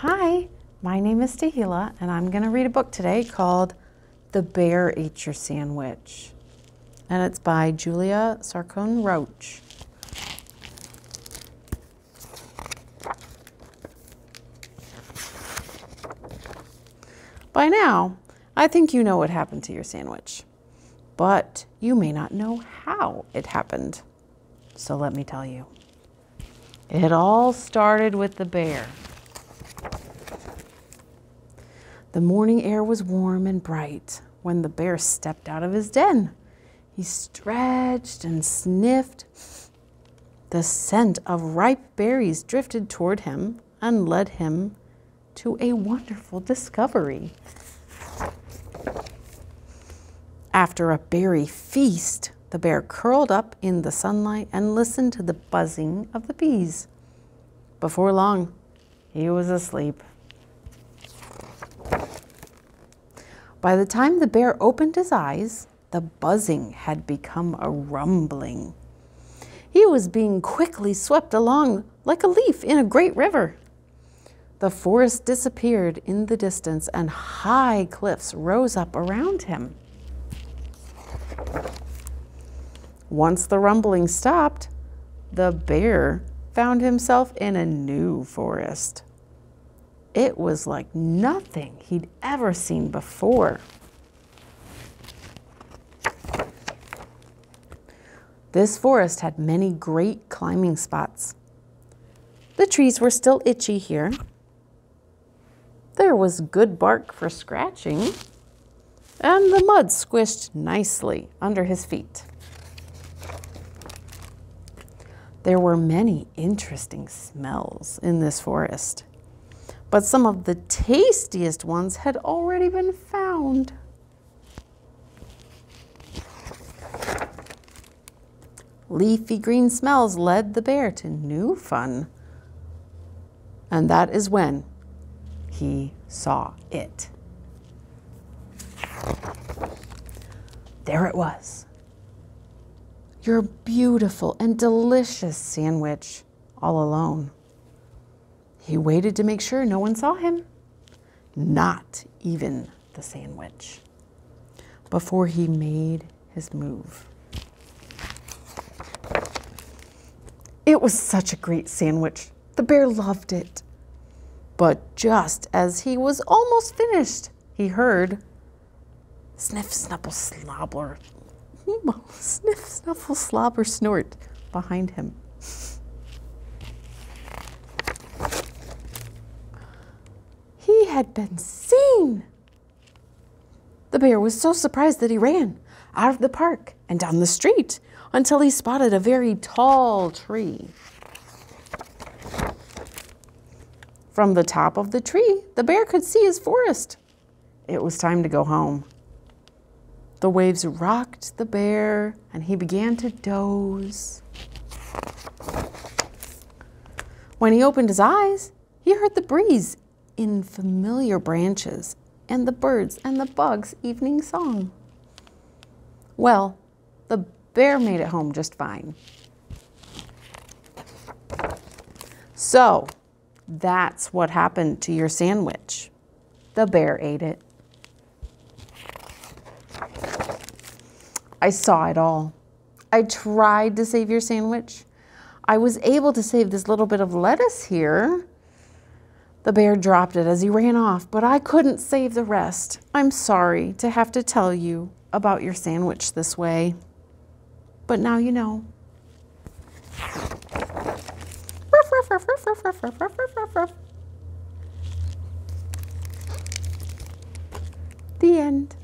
Hi, my name is Tahila, and I'm going to read a book today called The Bear Ate Your Sandwich. And it's by Julia Sarcone Roach. By now, I think you know what happened to your sandwich, but you may not know how it happened. So let me tell you. It all started with the bear. The morning air was warm and bright when the bear stepped out of his den. He stretched and sniffed. The scent of ripe berries drifted toward him and led him to a wonderful discovery. After a berry feast, the bear curled up in the sunlight and listened to the buzzing of the bees. Before long, he was asleep. By the time the bear opened his eyes, the buzzing had become a rumbling. He was being quickly swept along like a leaf in a great river. The forest disappeared in the distance and high cliffs rose up around him. Once the rumbling stopped, the bear found himself in a new forest. It was like nothing he'd ever seen before. This forest had many great climbing spots. The trees were still itchy here. There was good bark for scratching, and the mud squished nicely under his feet. There were many interesting smells in this forest, but some of the tastiest ones had already been found. Leafy green smells led the bear to new fun, and that is when he saw it. There it was. Your beautiful and delicious sandwich, all alone. He waited to make sure no one saw him, not even the sandwich, before he made his move. It was such a great sandwich. The bear loved it. But just as he was almost finished, he heard sniff, snuffle, slobber, sniff, snuffle, slobber, snort behind him. He had been seen. The bear was so surprised that he ran out of the park and down the street until he spotted a very tall tree. From the top of the tree, the bear could see his forest. It was time to go home. The waves rocked the bear, and he began to doze. When he opened his eyes, he heard the breeze in familiar branches and the birds and the bugs' evening song. Well, the bear made it home just fine. So, that's what happened to your sandwich. The bear ate it. I saw it all. I tried to save your sandwich. I was able to save this little bit of lettuce here. The bear dropped it as he ran off, but I couldn't save the rest. I'm sorry to have to tell you about your sandwich this way, but now you know. The end.